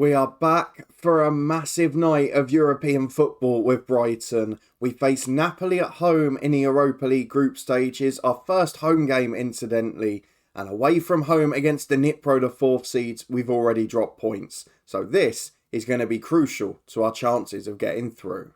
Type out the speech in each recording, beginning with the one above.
We are back for a massive night of European football with Brighton. We face Napoli at home in the Europa League group stages, our first home game incidentally, and away from home against the Dnipro, the fourth seeds, we've already dropped points. So this is going to be crucial to our chances of getting through.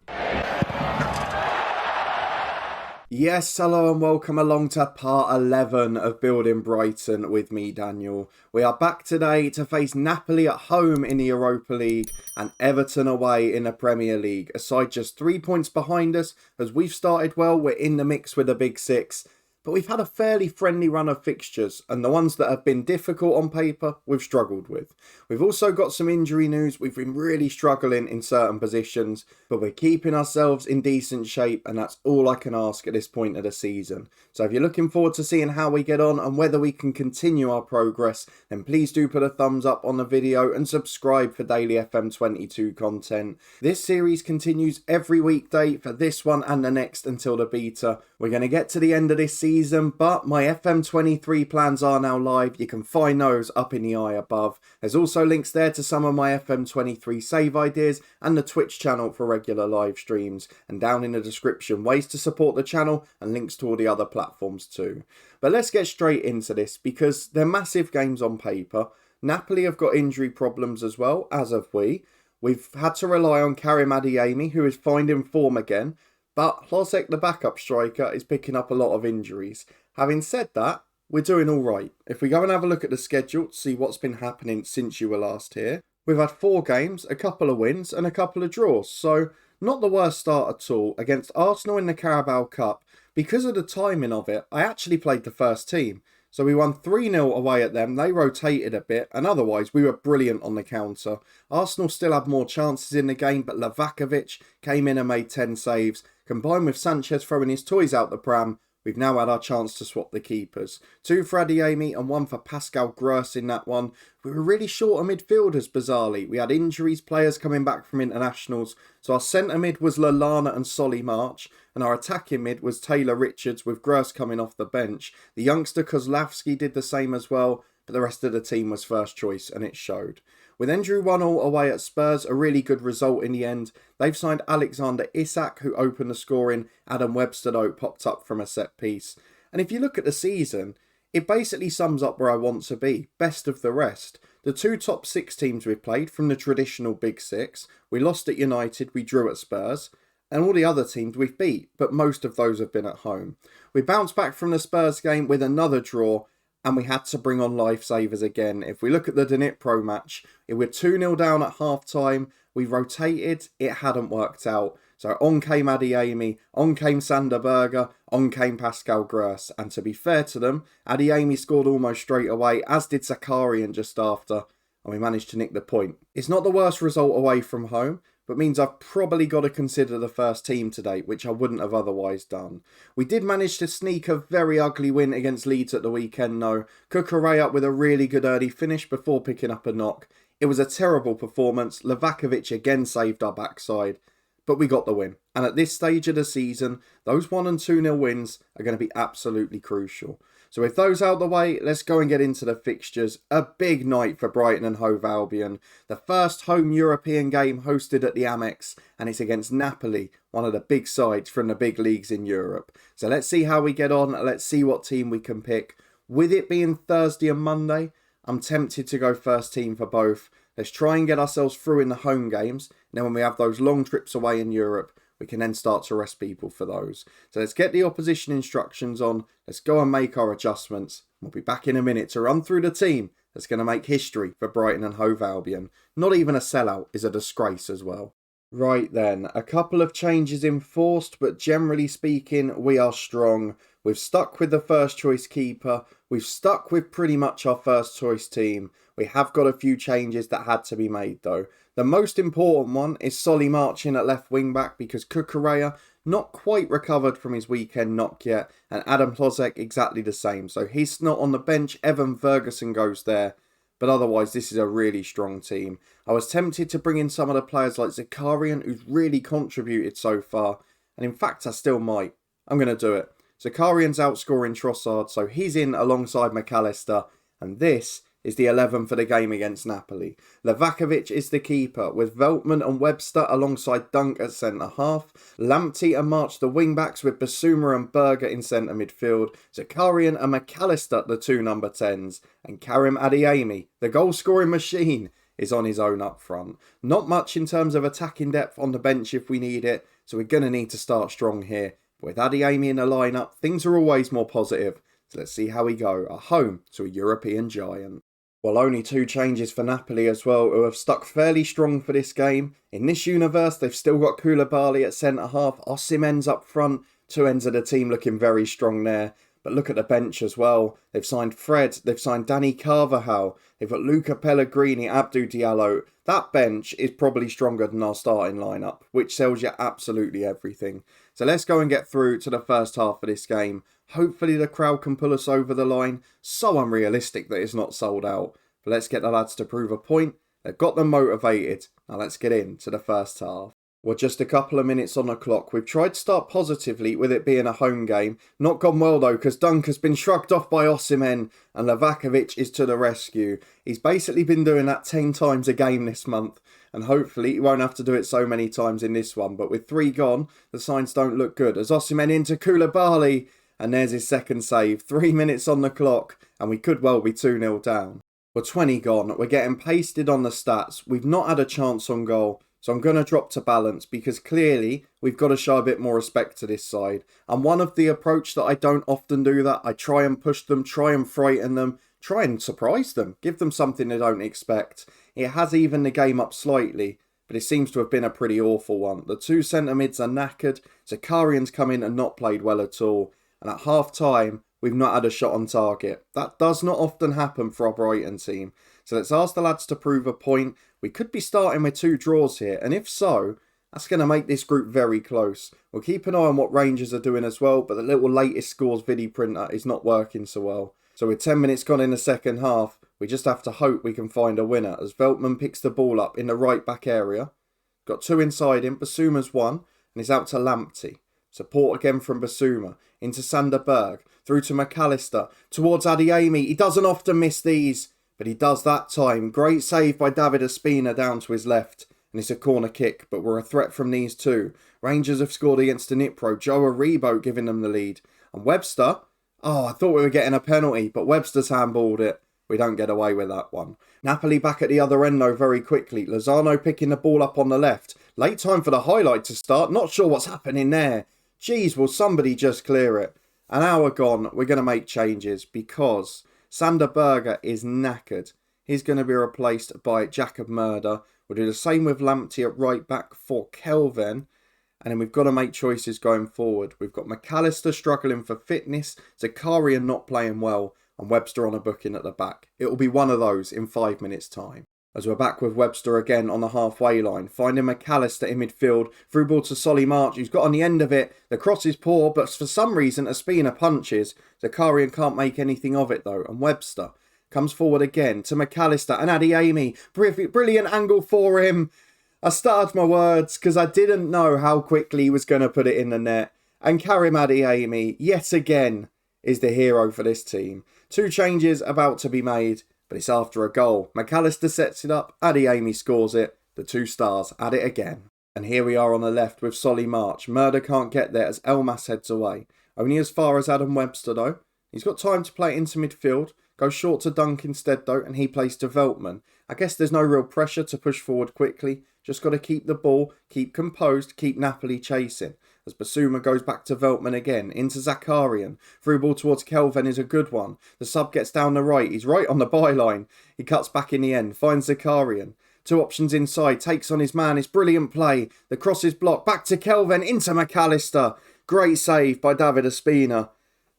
Yes, hello and welcome along to part 11 of Building Brighton with me, Daniel. We are back today to face Napoli at home in the Europa League and Everton away in the Premier League. A side just 3 points behind us, as we've started well, we're in the mix with the Big Six. But we've had a fairly friendly run of fixtures, and the ones that have been difficult on paper, we've struggled with. We've also got some injury news. We've been really struggling in certain positions, but we're keeping ourselves in decent shape, and that's all I can ask at this point of the season. So if you're looking forward to seeing how we get on and whether we can continue our progress, then please do put a thumbs up on the video and subscribe for daily FM22 content. This series continues every weekday for this one and the next until the beta. We're going to get to the end of this season, but my FM23 plans are now live. You can find those up in the eye above. There's also links there to some of my FM23 save ideas and the Twitch channel for regular live streams. And down in the description, ways to support the channel and links to all the other platforms too. But let's get straight into this because they're massive games on paper. Napoli have got injury problems as well, as have we. We've had to rely on Karim Adeyemi, who is finding form again. But Hlozek, the backup striker, is picking up a lot of injuries. Having said that, we're doing all right. If we go and have a look at the schedule to see what's been happening since you were last here, we've had 4 games, a couple of wins and a couple of draws. So not the worst start at all. Against Arsenal in the Carabao Cup, because of the timing of it, I actually played the first team. So we won 3-0 away at them, they rotated a bit, and otherwise we were brilliant on the counter. Arsenal still had more chances in the game, but Livakovic came in and made 10 saves. Combined with Sanchez throwing his toys out the pram, we've now had our chance to swap the keepers. 2 for Adeyemi and 1 for Pascal Gross in that one. We were really short of midfielders, bizarrely. We had injuries, players coming back from internationals. So our centre mid was Lallana and Solly March. And our attacking mid was Taylor Richards with Gross coming off the bench. The youngster Kozlowski did the same as well. But the rest of the team was first choice and it showed. We then drew 1-1 away at Spurs, a really good result in the end. They've signed Alexander Isak, who opened the scoring. Adam Webster, though, popped up from a set piece. And if you look at the season, it basically sums up where I want to be. Best of the rest. The 2 top 6 teams we've played from the traditional Big Six. We lost at United, we drew at Spurs. And all the other teams we've beat, but most of those have been at home. We bounced back from the Spurs game with another draw. And we had to bring on lifesavers again. If we look at the Dnipro match, we're 2-0 down at half-time. We rotated, it hadn't worked out. So on came Adeyemi, on came Sander Berge, on came Pascal Gross. And to be fair to them, Adeyemi scored almost straight away, as did Zakarian just after. And we managed to nick the point. It's not the worst result away from home, but means I've probably got to consider the first team today, which I wouldn't have otherwise done. We did manage to sneak a very ugly win against Leeds at the weekend though. Cucurella with a really good early finish before picking up a knock. It was a terrible performance. Livakovic again saved our backside. But we got the win. And at this stage of the season, those 1 and 2-0 wins are going to be absolutely crucial. So with those out of the way, let's go and get into the fixtures. A big night for Brighton and Hove Albion. The first home European game hosted at the Amex, and it's against Napoli, one of the big sides from the big leagues in Europe. So let's see how we get on. Let's see what team we can pick. With it being Thursday and Monday, I'm tempted to go first team for both. Let's try and get ourselves through in the home games. Now when we have those long trips away in Europe, we can then start to rest people for those. So let's get the opposition instructions on. Let's go and make our adjustments. We'll be back in a minute to run through the team that's going to make history for Brighton and Hove Albion. Not even a sellout is a disgrace as well. Right then, a couple of changes enforced, but generally speaking, we are strong. We've stuck with the first choice keeper. We've stuck with pretty much our first choice team. We have got a few changes that had to be made though. The most important one is Solly March in at left wing back because Cucurella not quite recovered from his weekend knock yet, and Adam Hlozek exactly the same. So he's not on the bench. Evan Ferguson goes there. But otherwise, this is a really strong team. I was tempted to bring in some of the players like Zakarian, who's really contributed so far. And in fact, I still might. I'm going to do it. Zakarian's outscoring Trossard, so he's in alongside McAllister. And this is the 11 for the game against Napoli. Livakovic is the keeper, with Veltman and Webster alongside Dunk at centre-half. Lamptey and March the wing-backs, with Basuma and Berger in centre midfield. Zakarian and McAllister the two number 10s. And Karim Adeyemi, the goal-scoring machine, is on his own up front. Not much in terms of attacking depth on the bench if we need it, so we're going to need to start strong here. With Adeyemi in the lineup, things are always more positive. So let's see how we go at home to a European giant. Well, only 2 changes for Napoli as well, who have stuck fairly strong for this game. In this universe, they've still got Koulibaly at centre-half, Osimhen's up front, 2 ends of the team looking very strong there. But look at the bench as well. They've signed Fred, they've signed Danny Carvajal, they've got Luca Pellegrini, Abdou Diallo. That bench is probably stronger than our starting lineup, which tells you absolutely everything. So let's go and get through to the first half of this game. Hopefully the crowd can pull us over the line. So unrealistic that it's not sold out. But let's get the lads to prove a point. They've got them motivated. Now let's get into the first half. Well, just a couple of minutes on the clock. We've tried to start positively with it being a home game. Not gone well though, because Dunk has been shrugged off by Osimhen and Livakovic is to the rescue. He's basically been doing that 10 times a game this month, and hopefully he won't have to do it so many times in this one. But with 3 gone, the signs don't look good. As Osimhen into Koulibaly, and there's his second save. 3 minutes on the clock, and we could well be 2-0 down. We're 20 gone. We're getting pasted on the stats. We've not had a chance on goal. So I'm going to drop to balance, because clearly we've got to show a bit more respect to this side. And one of the approach that I don't often do that. I try and push them, try and frighten them, try and surprise them. Give them something they don't expect. It has evened the game up slightly, but it seems to have been a pretty awful one. The 2 centre mids are knackered. Zakarian's come in and not played well at all. And at half time, we've not had a shot on target. That does not often happen for our Brighton team. So let's ask the lads to prove a point. We could be starting with 2 draws here, and if so, that's going to make this group very close. We'll keep an eye on what Rangers are doing as well, but the little latest scores video printer is not working so well. So with 10 minutes gone in the second half, we just have to hope we can find a winner, as Veltman picks the ball up in the right back area. Got 2 inside him, Basuma's 1, and he's out to Lamptey. Support again from Basuma, into Sander Berg, through to McAllister, towards Adeyemi. He doesn't often miss these, but he does that time. Great save by David Ospina down to his left. And it's a corner kick, but we're a threat from these 2. Rangers have scored against the Nipro. Joe Aribo giving them the lead. And Webster, I thought we were getting a penalty, but Webster's handballed it. We don't get away with that one. Napoli back at the other end though very quickly. Lozano picking the ball up on the left. Late time for the highlight to start. Not sure what's happening there. Geez, will somebody just clear it? An hour gone. We're going to make changes because Sander Berger is knackered. He's going to be replaced by Jacob Murder. We'll do the same with Lamptey at right back for Kelvin. And then we've got to make choices going forward. We've got McAllister struggling for fitness, Zakarian not playing well, and Webster on a booking at the back. It will be one of those in 5 minutes' time. As we're back with Webster again on the halfway line, finding McAllister in midfield, through ball to Solly March, who's got on the end of it. The cross is poor, but for some reason Ospina punches. Zakarian can't make anything of it though, and Webster comes forward again to McAllister and Adeyemi. Brilliant angle for him. I started my words because I didn't know how quickly he was going to put it in the net. And Karim Adeyemi, yet again, is the hero for this team. 2 changes about to be made. But it's after a goal. McAllister sets it up, Adeyemi scores it. The 2 stars at it again. And here we are on the left with Solly March. Murder can't get there as Elmas heads away. Only as far as Adam Webster though. He's got time to play into midfield. Goes short to Dunk instead though, and he plays to Veltman. I guess there's no real pressure to push forward quickly. Just got to keep the ball, keep composed, keep Napoli chasing. As Basuma goes back to Veltman again, into Zakarian. Through ball towards Kelvin is a good one. The sub gets down the right. He's right on the byline. He cuts back in the end, finds Zakarian. 2 options inside, takes on his man. It's brilliant play. The cross is blocked. Back to Kelvin, into McAllister. Great save by David Ospina.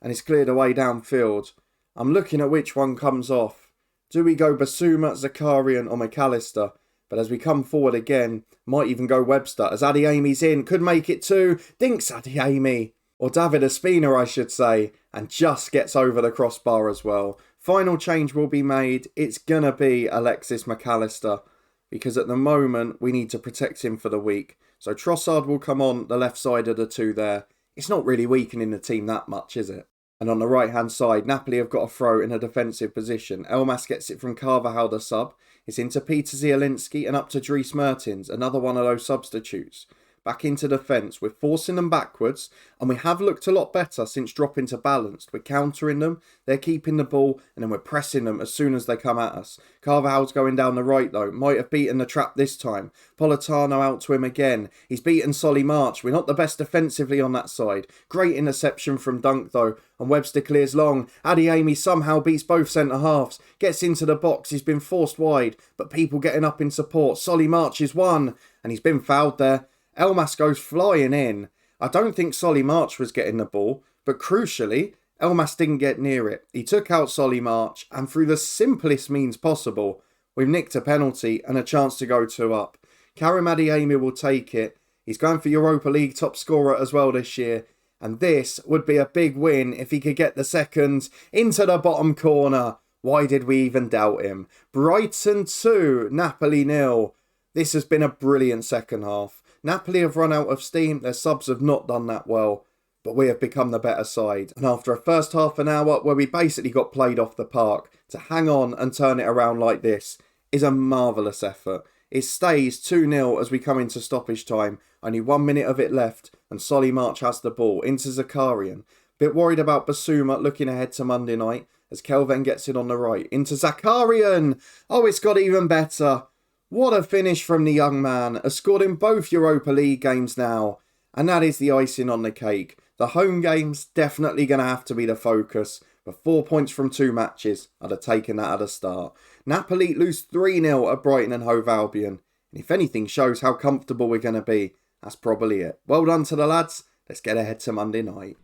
And it's cleared away downfield. I'm looking at which one comes off. Do we go Basuma, Zakarian or McAllister? But as we come forward again, might even go Webster. As Adeyemi's in, could make it 2. Dinks Adeyemi. Or David Ospina, I should say. And just gets over the crossbar as well. Final change will be made. It's going to be Alexis McAllister. Because at the moment, we need to protect him for the week. So Trossard will come on the left side of the 2 there. It's not really weakening the team that much, is it? And on the right-hand side, Napoli have got a throw in a defensive position. Elmas gets it from Carvajal, the sub. It's into Peter Zielinski and up to Dries Mertens, another one of those substitutes. Back into defence. We're forcing them backwards, and we have looked a lot better since dropping to balanced. We're countering them, they're keeping the ball, and then we're pressing them as soon as they come at us. Carvajal's going down the right though, might have beaten the trap this time. Politano out to him again. He's beaten Solly March. We're not the best defensively on that side. Great interception from Dunk though, and Webster clears long. Adeyemi somehow beats both centre-halves, gets into the box, he's been forced wide, but people getting up in support. Solly March is one, and he's been fouled there. Elmas goes flying in. I don't think Solly March was getting the ball, but crucially, Elmas didn't get near it. He took out Solly March, and through the simplest means possible, we've nicked a penalty and a chance to go 2 up. Karim Adeyemi will take it. He's going for Europa League top scorer as well this year, and this would be a big win if he could get the second into the bottom corner. Why did we even doubt him? Brighton 2, Napoli 0. This has been a brilliant second half. Napoli have run out of steam, their subs have not done that well, but we have become the better side. And after a first half an hour where we basically got played off the park, to hang on and turn it around like this is a marvellous effort. It stays 2-0 as we come into stoppage time, only 1 minute of it left, and Solly March has the ball into Zakarian. Bit worried about Basuma looking ahead to Monday night, as Kelvin gets it on the right, into Zakarian! Oh, it's got even better! What a finish from the young man, has scored in both Europa League games now. And that is the icing on the cake. The home game's definitely going to have to be the focus. But 4 points from 2 matches, I'd have taken that at the start. Napoli lose 3-0 at Brighton and Hove Albion. And if anything shows how comfortable we're going to be, that's probably it. Well done to the lads. Let's get ahead to Monday night.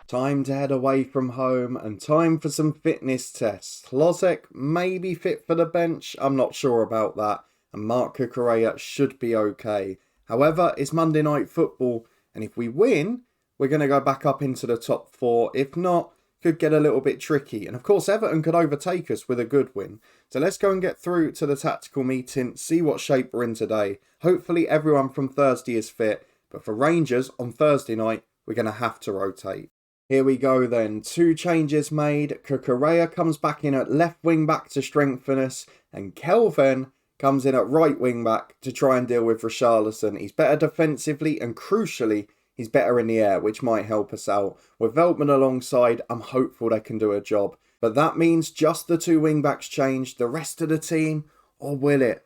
Time to head away from home and time for some fitness tests. Lozek may be fit for the bench, I'm not sure about that, and Mark Cucurella should be okay. However, it's Monday night football, and if we win, we're going to go back up into the top 4. If not, could get a little bit tricky. And of course, Everton could overtake us with a good win. So let's go and get through to the tactical meeting, see what shape we're in today. Hopefully everyone from Thursday is fit, but for Rangers on Thursday night, we're going to have to rotate. Here we go then, 2 changes made. Cucurella comes back in at left wing back to strengthen us, and Kelvin comes in at right wing back to try and deal with Richarlison. He's better defensively and crucially, he's better in the air, which might help us out. With Veltman alongside, I'm hopeful they can do a job. But that means just the 2 wing backs changed, the rest of the team, or will it?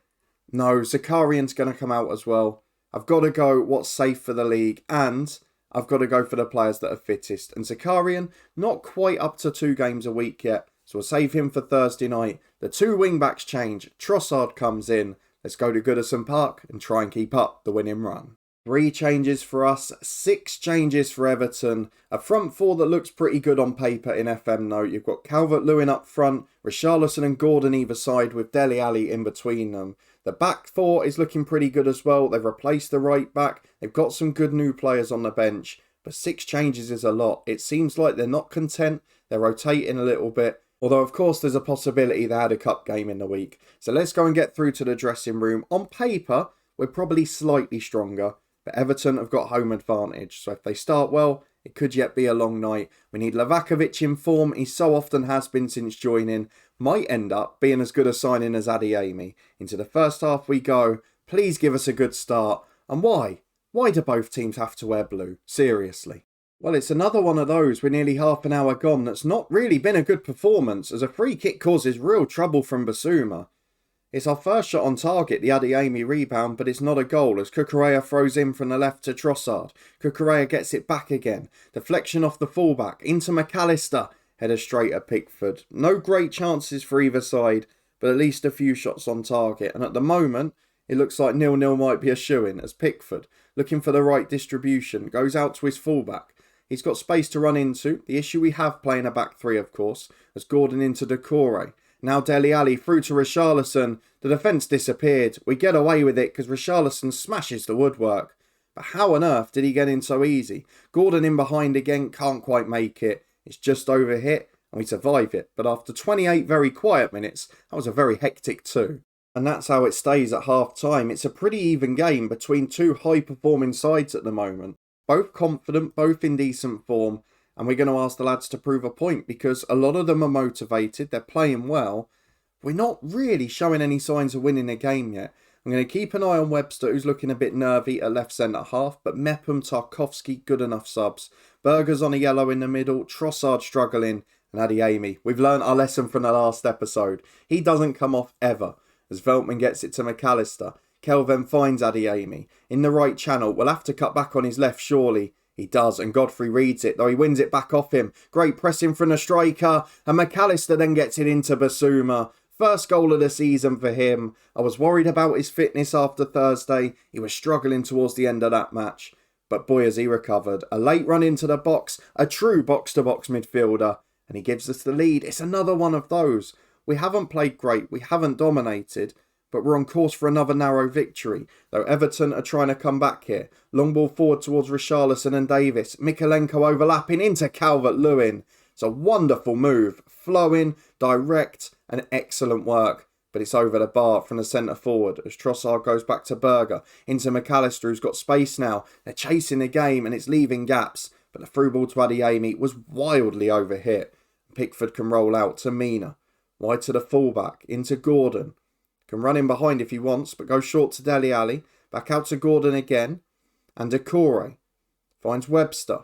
No, Zakarian's going to come out as well. I've got to go what's safe for the league, and I've got to go for the players that are fittest. And Zakarian, not quite up to 2 games a week yet, so we'll save him for Thursday night. The 2 wing-backs change. Trossard comes in. Let's go to Goodison Park and try and keep up the winning run. 3 changes for us, 6 changes for Everton. A front 4 that looks pretty good on paper in FM note. You've got Calvert-Lewin up front, Richarlison and Gordon either side with Dele Alli in between them. The back 4 is looking pretty good as well. They've replaced the right back. They've got some good new players on the bench. But 6 changes is a lot. It seems like they're not content. They're rotating a little bit. Although, of course, there's a possibility they had a cup game in the week. So let's go and get through to the dressing room. On paper, we're probably slightly stronger. But Everton have got home advantage. So if they start well, it could yet be a long night. We need Lavakovic in form. He so often has been since joining. Might end up being as good a signing as Adeyemi. Into the first half we go. Please give us a good start. And why? Why do both teams have to wear blue? Seriously. Well, it's another one of those with nearly half an hour gone that's not really been a good performance, as a free kick causes real trouble from Basuma. It's our first shot on target, the Adeyemi rebound, but it's not a goal as Cucurella throws in from the left to Trossard. Cucurella gets it back again. Deflection off the fullback, into McAllister. Header straight at Pickford. No great chances for either side, but at least a few shots on target. And at the moment, it looks like 0-0 might be a shoo-in as Pickford, looking for the right distribution, goes out to his fullback. He's got space to run into. The issue we have playing a back 3, of course, as Gordon into Decore. Now Dele Alli through to Richarlison. The defence disappeared. We get away with it because Richarlison smashes the woodwork. But how on earth did he get in so easy? Gordon in behind again, can't quite make it. It's just over hit and we survive it. But after 28 very quiet minutes, that was a very hectic 2. And that's how it stays at half time. It's a pretty even game between 2 high performing sides at the moment. Both confident, both in decent form, and we're going to ask the lads to prove a point because a lot of them are motivated, they're playing well. We're not really showing any signs of winning a game yet. I'm going to keep an eye on Webster, who's looking a bit nervy at left centre half, but Mepham, Tarkowski, good enough subs. Berger's on a yellow in the middle, Trossard struggling, and Adeyemi. We've learnt our lesson from the last episode. He doesn't come off ever, as Veltman gets it to McAllister. Kelvin finds Adeyemi in the right channel. We'll have to cut back on his left, surely. He does, and Godfrey reads it, though he wins it back off him. Great pressing from the striker, and McAllister then gets it into Basuma. First goal of the season for him. I was worried about his fitness after Thursday. He was struggling towards the end of that match. But boy, has he recovered. A late run into the box, a true box-to-box midfielder, and he gives us the lead. It's another one of those. We haven't played great, we haven't dominated, but we're on course for another narrow victory, though Everton are trying to come back here. Long ball forward towards Richarlison and Davis. Mikalenko overlapping into Calvert-Lewin. It's a wonderful move, flowing, direct, and excellent work. But it's over the bar from the centre forward as Trossard goes back to Berger. Into McAllister, who's got space now. They're chasing the game and it's leaving gaps. But the through ball to Adeyemi was wildly overhit. Pickford can roll out to Mina. Wide to the fullback, into Gordon. Can run in behind if he wants, but goes short to Dele Alli. Back out to Gordon again. And Decore finds Webster.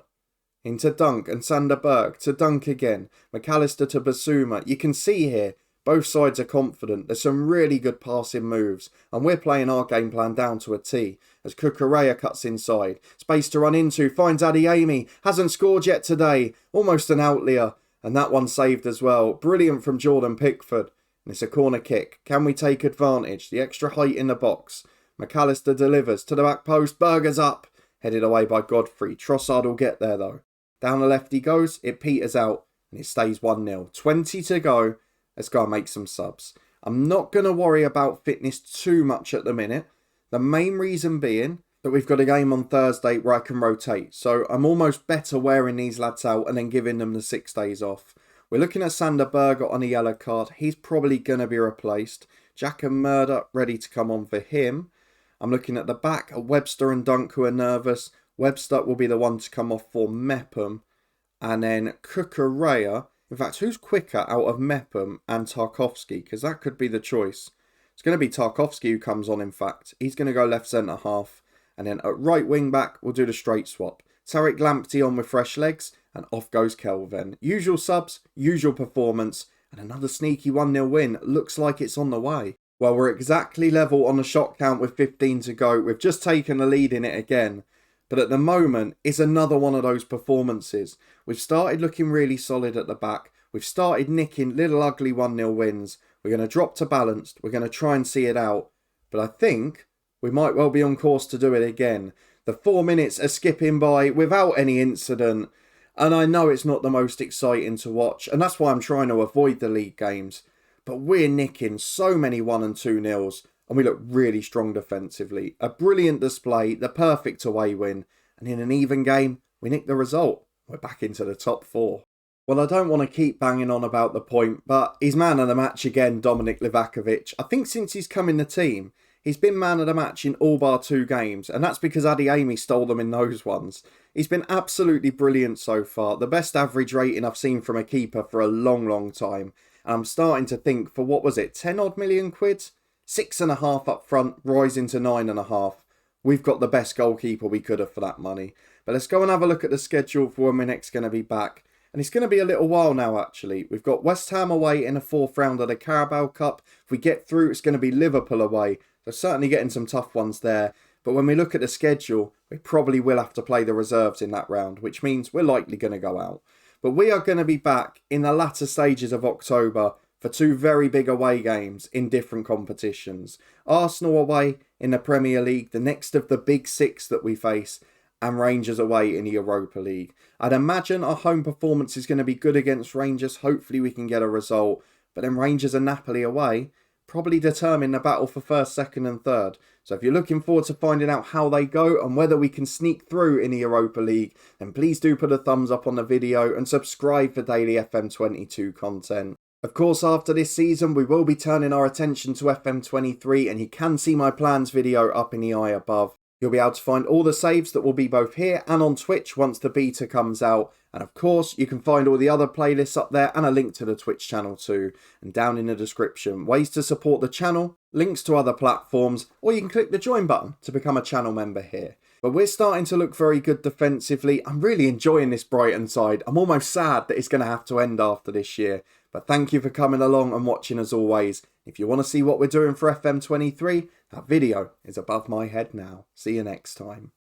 Into Dunk and Sander Berg. To Dunk again. McAllister to Basuma. You can see here, both sides are confident. There's some really good passing moves. And we're playing our game plan down to a T. As Cucurella cuts inside. Space to run into. Finds Adeyemi. Hasn't scored yet today. Almost an outlier. And that one saved as well. Brilliant from Jordan Pickford. And it's a corner kick. Can we take advantage? The extra height in the box. McAllister delivers to the back post. Berger's up. Headed away by Godfrey. Trossard will get there though. Down the left he goes. It peters out. And it stays 1-0. 20 to go. Let's go and make some subs. I'm not going to worry about fitness too much at the minute. The main reason being that we've got a game on Thursday where I can rotate. So I'm almost better wearing these lads out and then giving them the 6 days off. We're looking at Sander Berger on a yellow card. He's probably going to be replaced. Jack and Murder ready to come on for him. I'm looking at the back at Webster and Dunk who are nervous. Webster will be the one to come off for Mepham. And then Cucurella. In fact, who's quicker out of Mepham and Tarkowski? Because that could be the choice. It's going to be Tarkowski who comes on, in fact. He's going to go left centre half. And then at right wing back, we'll do the straight swap. Tariq Lamptey on with fresh legs. And off goes Kelvin. Usual subs, usual performance. And another sneaky 1-0 win. Looks like it's on the way. Well, we're exactly level on the shot count with 15 to go. We've just taken the lead in it again. But at the moment, it's another one of those performances. We've started looking really solid at the back. We've started nicking little ugly 1-0 wins. We're going to drop to balanced. We're going to try and see it out. But I think we might well be on course to do it again. The 4 minutes are skipping by without any incident. And I know it's not the most exciting to watch. And that's why I'm trying to avoid the league games. But we're nicking so many 1 and 2-0s. And we look really strong defensively. A brilliant display, the perfect away win. And in an even game, we nick the result. We're back into the top 4. Well, I don't want to keep banging on about the point, but he's man of the match again, Dominic Livakovic. I think since he's come in the team, he's been man of the match in all bar 2 games. And that's because Adeyemi stole them in those ones. He's been absolutely brilliant so far. The best average rating I've seen from a keeper for a long, long time. And I'm starting to think for, what was it, 10 odd million quid? 6.5 up front, rising to 9.5. We've got the best goalkeeper we could have for that money. But let's go and have a look at the schedule for when we're next going to be back. And it's going to be a little while now, actually. We've got West Ham away in the 4th round of the Carabao Cup. If we get through, it's going to be Liverpool away. So certainly getting some tough ones there. But when we look at the schedule, we probably will have to play the reserves in that round, which means we're likely going to go out. But we are going to be back in the latter stages of October for 2 very big away games in different competitions. Arsenal away in the Premier League, the next of the big 6 that we face, and Rangers away in the Europa League. I'd imagine our home performance is going to be good against Rangers. Hopefully we can get a result. But then Rangers and Napoli away probably determine the battle for 1st, 2nd and 3rd. So if you're looking forward to finding out how they go and whether we can sneak through in the Europa League, then please do put a thumbs up on the video and subscribe for daily FM22 content. Of course, after this season, we will be turning our attention to FM23, and you can see my plans video up in the eye above. You'll be able to find all the saves that will be both here and on Twitch once the beta comes out. And of course, you can find all the other playlists up there and a link to the Twitch channel too. And down in the description, ways to support the channel, links to other platforms, or you can click the join button to become a channel member here. But we're starting to look very good defensively. I'm really enjoying this Brighton side. I'm almost sad that it's going to have to end after this year. But thank you for coming along and watching as always. If you want to see what we're doing for FM23, that video is above my head now. See you next time.